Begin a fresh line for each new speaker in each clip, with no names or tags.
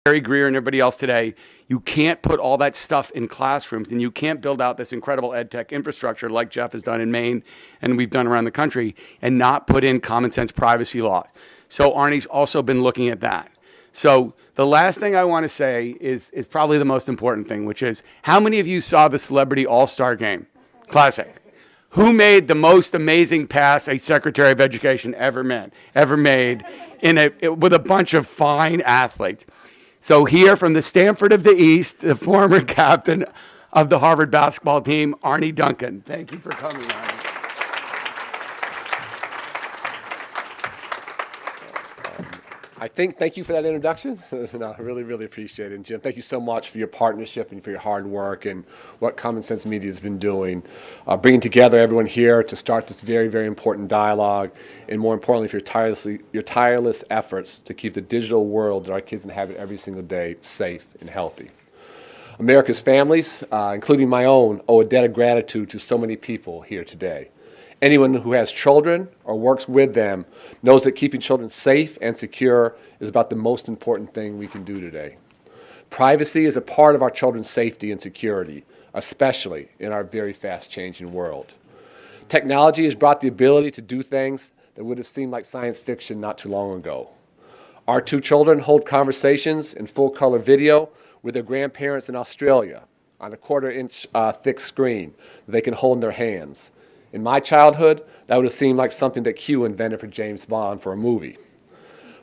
Gary Greer and everybody else today, you can't put all that stuff in classrooms, and you can't build out this incredible ed tech infrastructure like Jeff has done in Maine and we've done around the country and not put in common sense privacy laws. So Arne's also been looking at that. So the last thing I want to say is probably the most important thing, which is, how many of you saw the Celebrity All-Star Game? Classic. Who made the most amazing pass a Secretary of Education ever made with a bunch of fine athletes? So here from the Stanford of the East, the former captain of the Harvard basketball team, Arne Duncan. Thank you for coming, Arne.
Thank you for that introduction. No, I really, really appreciate it. And Jim, thank you so much for your partnership and for your hard work and what Common Sense Media has been doing, bringing together everyone here to start this very, very important dialogue, and more importantly, for your tireless efforts to keep the digital world that our kids inhabit every single day safe and healthy. America's families, including my own, owe a debt of gratitude to so many people here today. Anyone who has children or works with them knows that keeping children safe and secure is about the most important thing we can do today. Privacy is a part of our children's safety and security, especially in our very fast-changing world. Technology has brought the ability to do things that would have seemed like science fiction not too long ago. Our two children hold conversations in full-color video with their grandparents in Australia on a quarter-inch thick screen that they can hold in their hands. In my childhood, that would have seemed like something that Q invented for James Bond for a movie.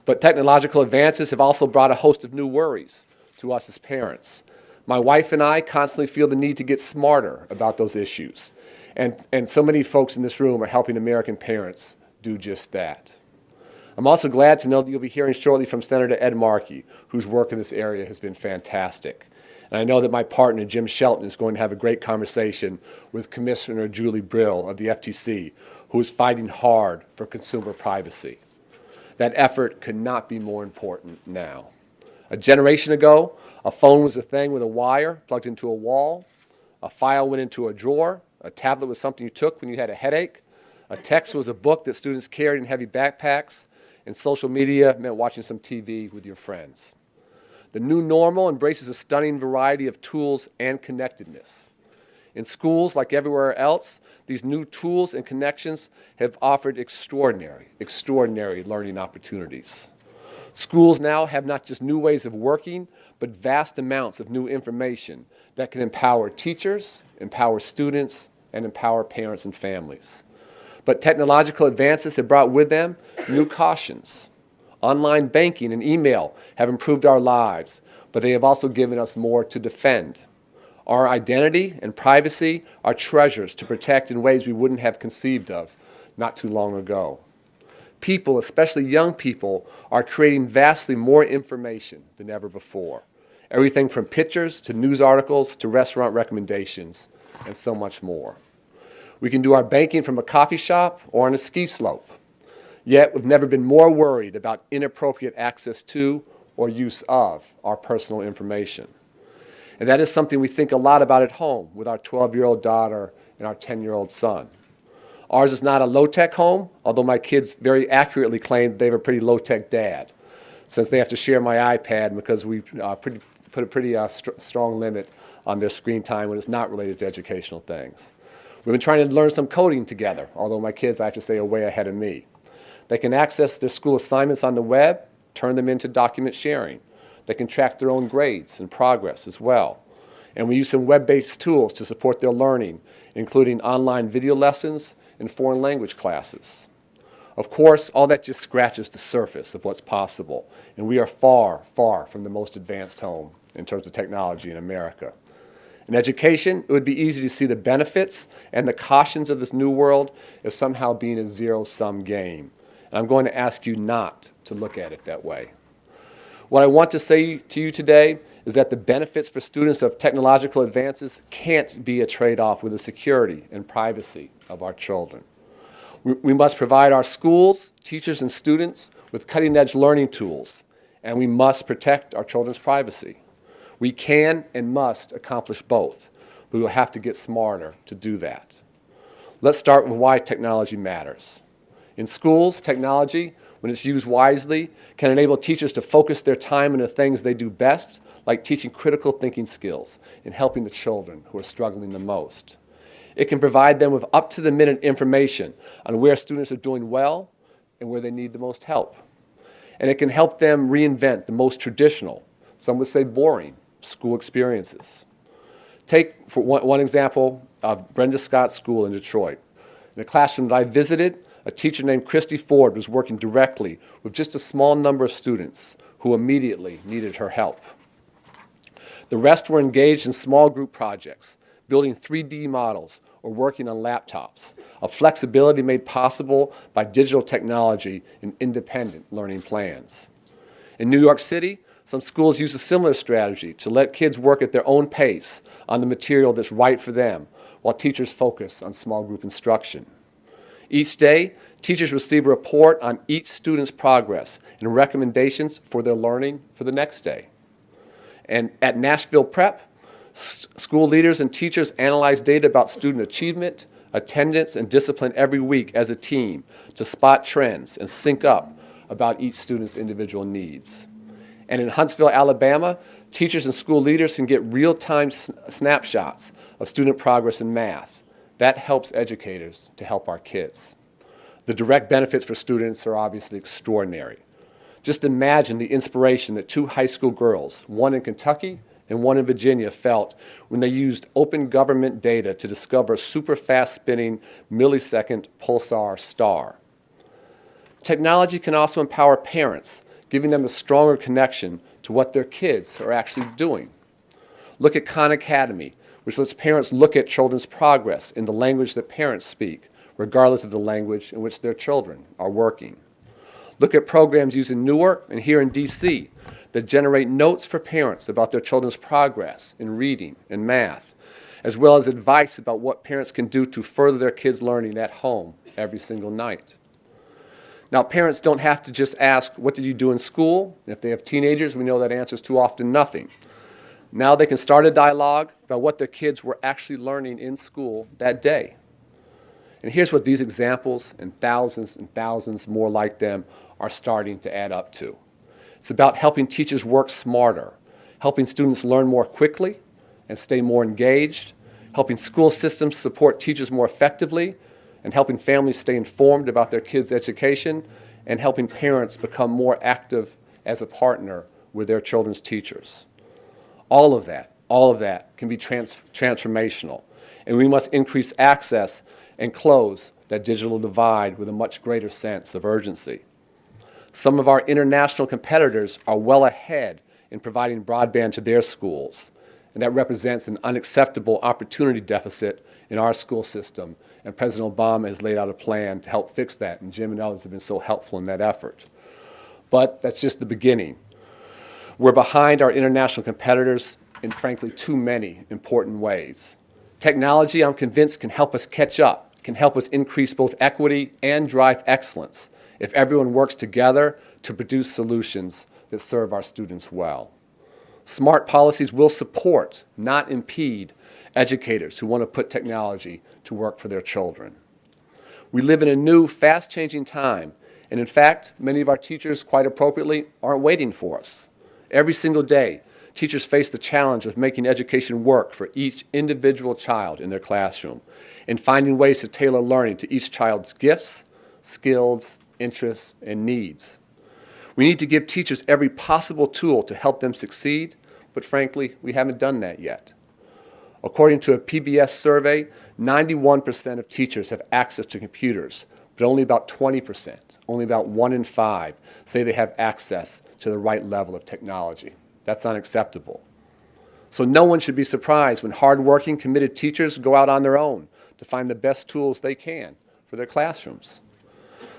But technological advances have also brought a host of new worries to us as parents. My wife and I constantly feel the need to get smarter about those issues. And so many folks in this room are helping American parents do just that. I'm also glad to know that you'll be hearing shortly from Senator Ed Markey, whose work in this area has been fantastic. And I know that my partner, Jim Shelton, is going to have a great conversation with Commissioner Julie Brill of the FTC, who is fighting hard for consumer privacy. That effort could not be more important now. A generation ago, a phone was a thing with a wire plugged into a wall, a file went into a drawer, a tablet was something you took when you had a headache, a text was a book that students carried in heavy backpacks, and social media meant watching some TV with your friends. The new normal embraces a stunning variety of tools and connectedness. In schools, like everywhere else, these new tools and connections have offered extraordinary learning opportunities. Schools now have not just new ways of working, but vast amounts of new information that can empower teachers, empower students, and empower parents and families. But technological advances have brought with them new cautions. Online banking and email have improved our lives, but they have also given us more to defend. Our identity and privacy are treasures to protect in ways we wouldn't have conceived of not too long ago. People, especially young people, are creating vastly more information than ever before. Everything from pictures to news articles to restaurant recommendations and so much more. We can do our banking from a coffee shop or on a ski slope. Yet we've never been more worried about inappropriate access to or use of our personal information. And that is something we think a lot about at home with our 12-year-old daughter and our 10-year-old son. Ours is not a low-tech home, although my kids very accurately claim they have a pretty low-tech dad, since they have to share my iPad because we put a pretty strong limit on their screen time when it's not related to educational things. We've been trying to learn some coding together, although my kids, I have to say, are way ahead of me. They can access their school assignments on the web, turn them into document sharing. They can track their own grades and progress as well. And we use some web-based tools to support their learning, including online video lessons and foreign language classes. Of course, all that just scratches the surface of what's possible, and we are far, far from the most advanced home in terms of technology in America. In education, it would be easy to see the benefits and the cautions of this new world as somehow being a zero-sum game. And I'm going to ask you not to look at it that way. What I want to say to you today is that the benefits for students of technological advances can't be a trade-off with the security and privacy of our children. We must provide our schools, teachers, and students with cutting-edge learning tools, and we must protect our children's privacy. We can and must accomplish both, but we will have to get smarter to do that. Let's start with why technology matters. In schools, technology, when it's used wisely, can enable teachers to focus their time on the things they do best, like teaching critical thinking skills and helping the children who are struggling the most. It can provide them with up-to-the-minute information on where students are doing well and where they need the most help. And it can help them reinvent the most traditional, some would say boring, school experiences. Take, for one example, of Brenda Scott's school in Detroit. In a classroom that I visited, a teacher named Christy Ford was working directly with just a small number of students who immediately needed her help. The rest were engaged in small group projects, building 3D models or working on laptops, a flexibility made possible by digital technology and independent learning plans. In New York City, some schools use a similar strategy to let kids work at their own pace on the material that's right for them, while teachers focus on small group instruction. Each day, teachers receive a report on each student's progress and recommendations for their learning for the next day. And at Nashville Prep, school leaders and teachers analyze data about student achievement, attendance, and discipline every week as a team to spot trends and sync up about each student's individual needs. And in Huntsville, Alabama, teachers and school leaders can get real-time snapshots of student progress in math. That helps educators to help our kids. The direct benefits for students are obviously extraordinary. Just imagine the inspiration that two high school girls, one in Kentucky and one in Virginia, felt when they used open government data to discover a super fast-spinning millisecond pulsar star. Technology can also empower parents, giving them a stronger connection to what their kids are actually doing. Look at Khan Academy, which lets parents look at children's progress in the language that parents speak, regardless of the language in which their children are working. Look at programs used in Newark and here in DC that generate notes for parents about their children's progress in reading and math, as well as advice about what parents can do to further their kids' learning at home every single night. Now, parents don't have to just ask, what did you do in school? And if they have teenagers, we know that answer is too often nothing. Now they can start a dialogue about what their kids were actually learning in school that day. And here's what these examples and thousands more like them are starting to add up to. It's about helping teachers work smarter, helping students learn more quickly and stay more engaged, helping school systems support teachers more effectively, and helping families stay informed about their kids' education, and helping parents become more active as a partner with their children's teachers. All of that can be transformational, and we must increase access and close that digital divide with a much greater sense of urgency. Some of our international competitors are well ahead in providing broadband to their schools, and that represents an unacceptable opportunity deficit in our school system, and President Obama has laid out a plan to help fix that, and Jim and others have been so helpful in that effort. But that's just the beginning. We're behind our international competitors in, frankly, too many important ways. Technology, I'm convinced, can help us catch up, can help us increase both equity and drive excellence if everyone works together to produce solutions that serve our students well. Smart policies will support, not impede, educators who want to put technology to work for their children. We live in a new, fast-changing time, and in fact, many of our teachers, quite appropriately, aren't waiting for us. Every single day, teachers face the challenge of making education work for each individual child in their classroom and finding ways to tailor learning to each child's gifts, skills, interests, and needs. We need to give teachers every possible tool to help them succeed, but frankly, we haven't done that yet. According to a PBS survey, 91% of teachers have access to computers, but only about 20%, only about 1 in 5, say they have access to the right level of technology. That's unacceptable. So no one should be surprised when hardworking, committed teachers go out on their own to find the best tools they can for their classrooms.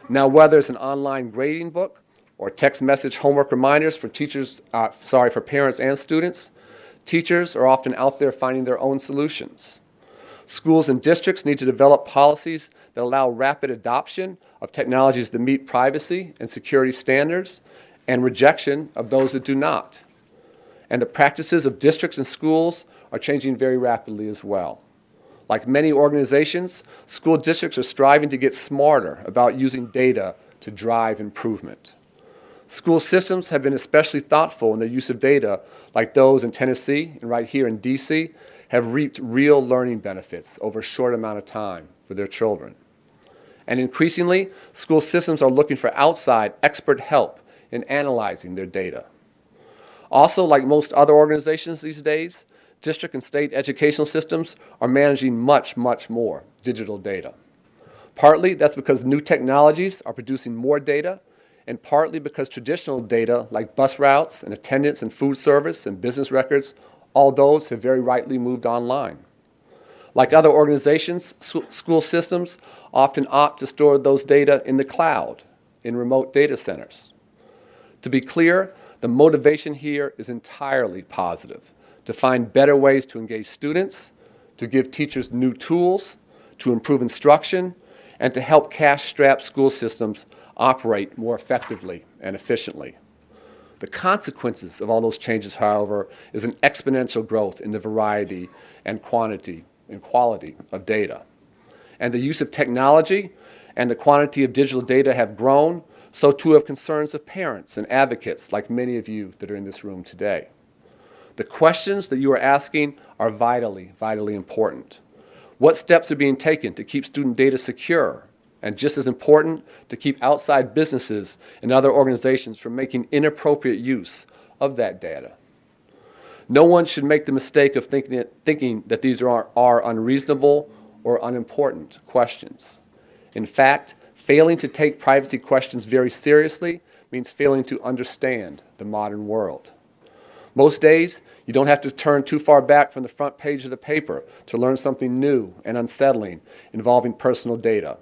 Now, whether it's an online grading book or text message homework reminders for for parents and students, teachers are often out there finding their own solutions. Schools and districts need to develop policies that allow rapid adoption of technologies that meet privacy and security standards and rejection of those that do not. And the practices of districts and schools are changing very rapidly as well. Like many organizations, school districts are striving to get smarter about using data to drive improvement. School systems have been especially thoughtful in their use of data, like those in Tennessee and right here in DC, have reaped real learning benefits over a short amount of time for their children. And increasingly, school systems are looking for outside expert help in analyzing their data. Also, like most other organizations these days, district and state educational systems are managing much, much more digital data. Partly that's because new technologies are producing more data, and partly because traditional data like bus routes and attendance and food service and business records, all those have very rightly moved online. Like other organizations, school systems often opt to store those data in the cloud, in remote data centers. To be clear, the motivation here is entirely positive, to find better ways to engage students, to give teachers new tools, to improve instruction, and to help cash-strapped school systems operate more effectively and efficiently. The consequences of all those changes, however, is an exponential growth in the variety and quantity and quality of data. And the use of technology and the quantity of digital data have grown, so too have concerns of parents and advocates like many of you that are in this room today. The questions that you are asking are vitally, vitally important. What steps are being taken to keep student data secure? And just as important, to keep outside businesses and other organizations from making inappropriate use of that data. No one should make the mistake of thinking that these are unreasonable or unimportant questions. In fact, failing to take privacy questions very seriously means failing to understand the modern world. Most days, you don't have to turn too far back from the front page of the paper to learn something new and unsettling involving personal data.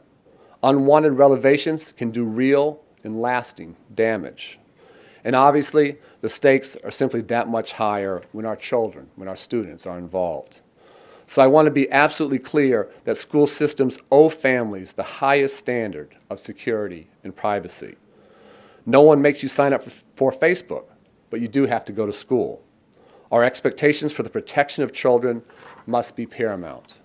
Unwanted revelations can do real and lasting damage. And obviously, the stakes are simply that much higher when our children, when our students are involved. So I want to be absolutely clear that school systems owe families the highest standard of security and privacy. No one makes you sign up for Facebook, but you do have to go to school. Our expectations for the protection of children must be paramount.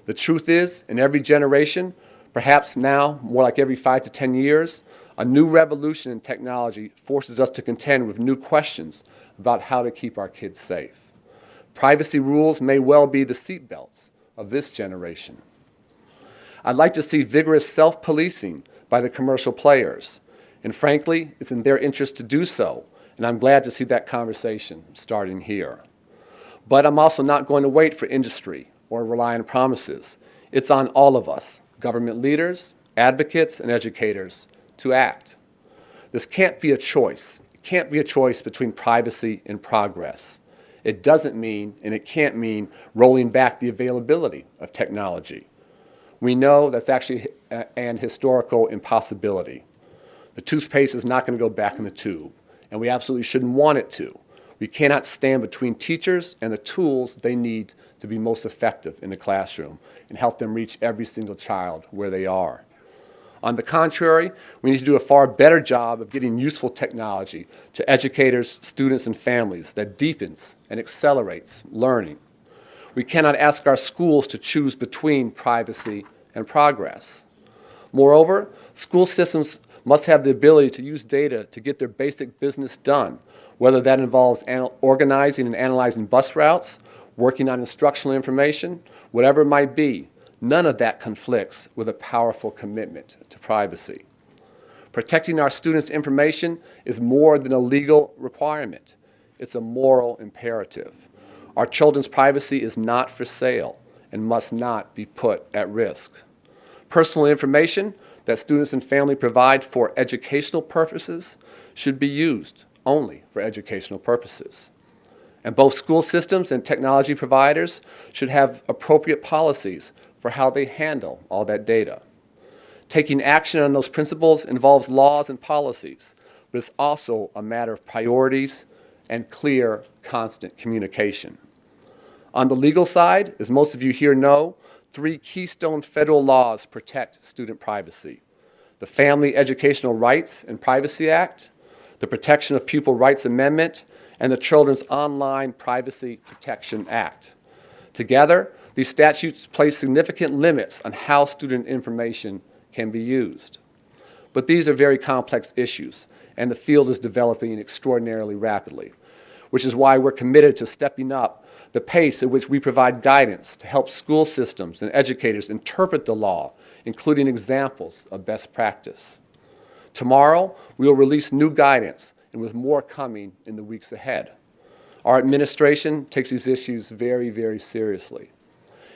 The truth is, in every generation, perhaps now more like every 5 to 10 years, a new revolution in technology forces us to contend with new questions about how to keep our kids safe. Privacy rules may well be the seatbelts of this generation. I'd like to see vigorous self-policing by the commercial players, and frankly, it's in their interest to do so, and I'm glad to see that conversation starting here. But I'm also not going to wait for industry or rely on promises. It's on all of us, government leaders, advocates, and educators, to act. This can't be a choice. It can't be a choice between privacy and progress. It doesn't mean, and it can't mean, rolling back the availability of technology. We know that's actually an historical impossibility. The toothpaste is not going to go back in the tube, and we absolutely shouldn't want it to. We cannot stand between teachers and the tools they need to be most effective in the classroom and help them reach every single child where they are. On the contrary, we need to do a far better job of getting useful technology to educators, students, and families that deepens and accelerates learning. We cannot ask our schools to choose between privacy and progress. Moreover, school systems must have the ability to use data to get their basic business done, whether that involves organizing and analyzing bus routes, working on instructional information, whatever it might be. None of that conflicts with a powerful commitment to privacy. Protecting our students' information is more than a legal requirement. It's a moral imperative. Our children's privacy is not for sale and must not be put at risk. Personal information that students and family provide for educational purposes should be used only for educational purposes. And both school systems and technology providers should have appropriate policies for how they handle all that data. Taking action on those principles involves laws and policies, but it's also a matter of priorities and clear, constant communication. On the legal side, as most of you here know, 3 keystone federal laws protect student privacy: the Family Educational Rights and Privacy Act, the Protection of Pupil Rights Amendment, and the Children's Online Privacy Protection Act. Together, these statutes place significant limits on how student information can be used. But these are very complex issues, and the field is developing extraordinarily rapidly, which is why we're committed to stepping up the pace at which we provide guidance to help school systems and educators interpret the law, including examples of best practice. Tomorrow, we will release new guidance, and with more coming in the weeks ahead. Our administration takes these issues very, very seriously.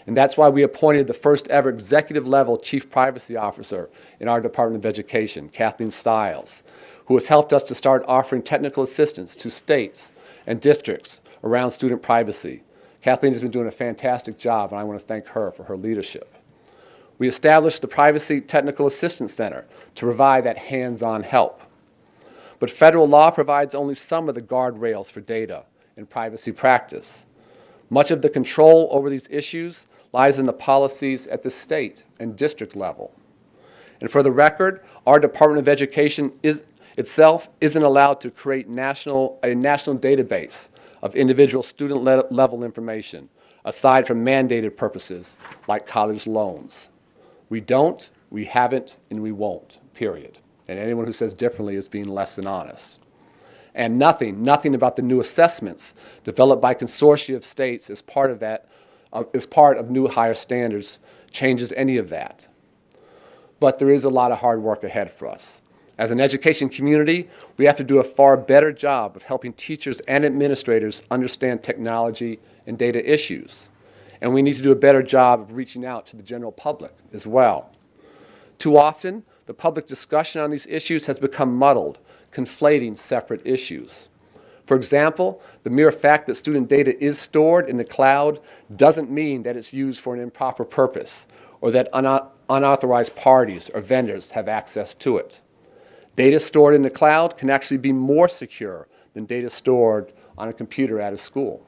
And that's why we appointed the first ever executive level chief privacy officer in our Department of Education, Kathleen Stiles, who has helped us to start offering technical assistance to states and districts around student privacy. Kathleen has been doing a fantastic job, and I want to thank her for her leadership. We established the Privacy Technical Assistance Center to provide that hands-on help. But federal law provides only some of the guardrails for data and privacy practice. Much of the control over these issues lies in the policies at the state and district level. And for the record, our Department of Education itself isn't allowed to create a national database of individual student-level information, aside from mandated purposes like college loans. We don't, we haven't, and we won't, period. And anyone who says differently is being less than honest. And nothing about the new assessments developed by consortia of states as part of new higher standards changes any of that. But there is a lot of hard work ahead for us. As an education community, we have to do a far better job of helping teachers and administrators understand technology and data issues. And we need to do a better job of reaching out to the general public as well. Too often, the public discussion on these issues has become muddled, conflating separate issues. For example, the mere fact that student data is stored in the cloud doesn't mean that it's used for an improper purpose or that unauthorized parties or vendors have access to it. Data stored in the cloud can actually be more secure than data stored on a computer at a school.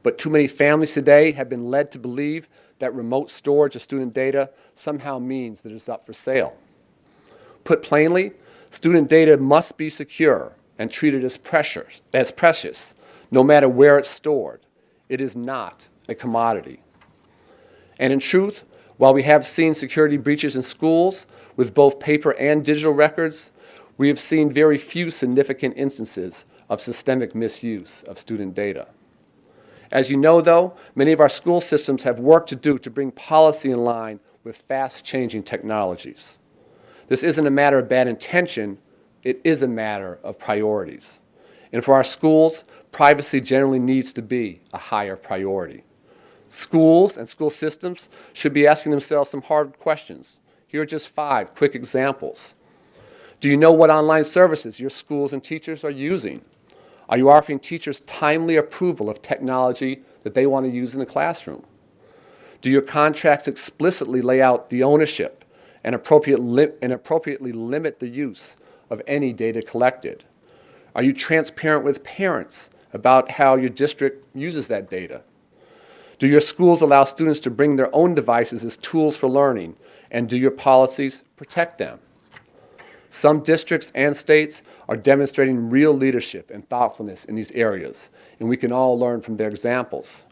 But too many families today have been led to believe that remote storage of student data somehow means that it's up for sale. Put plainly, student data must be secure and treated as precious, no matter where it's stored. It is not a commodity. And in truth, while we have seen security breaches in schools with both paper and digital records, we have seen very few significant instances of systemic misuse of student data. As you know, though, many of our school systems have work to do to bring policy in line with fast-changing technologies. This isn't a matter of bad intention, it is a matter of priorities. And for our schools, privacy generally needs to be a higher priority. Schools and school systems should be asking themselves some hard questions. Here are just 5 quick examples. Do you know what online services your schools and teachers are using? Are you offering teachers timely approval of technology that they want to use in the classroom? Do your contracts explicitly lay out the ownership and appropriately limit the use of any data collected? Are you transparent with parents about how your district uses that data? Do your schools allow students to bring their own devices as tools for learning, and do your policies protect them? Some districts and states are demonstrating real leadership and thoughtfulness in these areas, and we can all learn from their examples.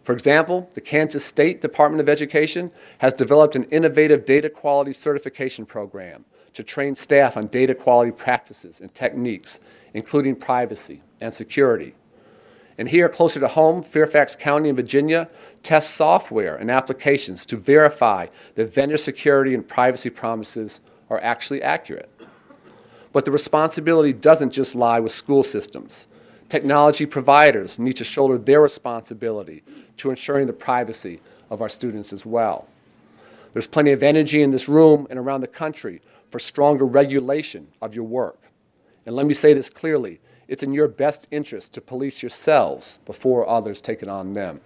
For example, the Kansas State Department of Education has developed an innovative data quality certification program to train staff on data quality practices and techniques, including privacy and security. And here, closer to home, Fairfax County in Virginia tests software and applications to verify that vendor security and privacy promises are actually accurate. But the responsibility doesn't just lie with school systems. Technology providers need to shoulder their responsibility to ensuring the privacy of our students as well. There's plenty of energy in this room and around the country for stronger regulation of your work. And let me say this clearly, it's in your best interest to police yourselves before others take it on them.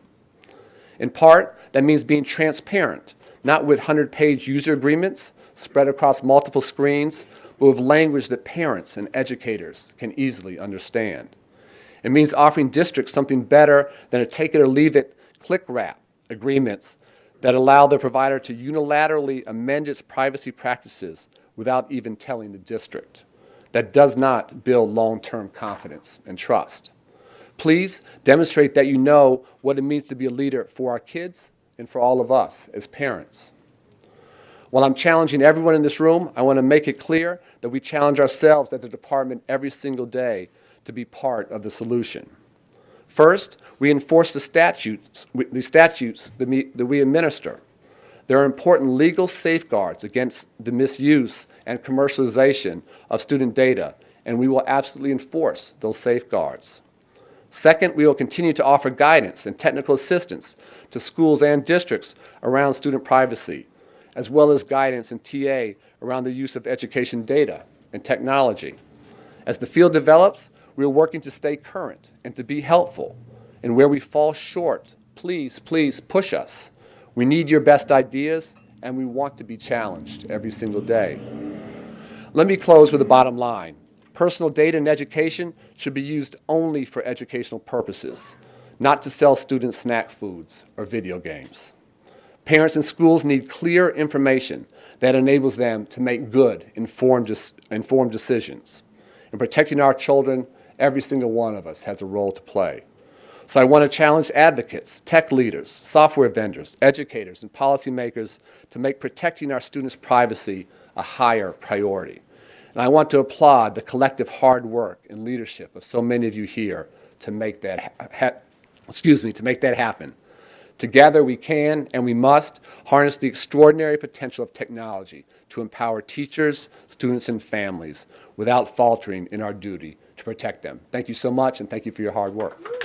In part, that means being transparent, not with 100-page user agreements spread across multiple screens, but with language that parents and educators can easily understand. It means offering districts something better than a take-it-or-leave-it click-wrap agreements that allow the provider to unilaterally amend its privacy practices without even telling the district. That does not build long-term confidence and trust. Please demonstrate that you know what it means to be a leader for our kids and for all of us as parents. While I'm challenging everyone in this room, I want to make it clear that we challenge ourselves at the department every single day to be part of the solution. First, we enforce the statutes that we administer. There are important legal safeguards against the misuse and commercialization of student data, and we will absolutely enforce those safeguards. Second, we will continue to offer guidance and technical assistance to schools and districts around student privacy, as well as guidance and TA around the use of education data and technology. As the field develops, we are working to stay current and to be helpful. And where we fall short, please, please push us. We need your best ideas, and we want to be challenged every single day. Let me close with the bottom line. Personal data in education should be used only for educational purposes, not to sell students snack foods or video games. Parents and schools need clear information that enables them to make good, informed decisions. In protecting our children, every single one of us has a role to play. So I want to challenge advocates, tech leaders, software vendors, educators, and policymakers to make protecting our students' privacy a higher priority. And I want to applaud the collective hard work and leadership of so many of you here to make that happen. Together we can and we must harness the extraordinary potential of technology to empower teachers, students, and families without faltering in our duty to protect them. Thank you so much, and thank you for your hard work.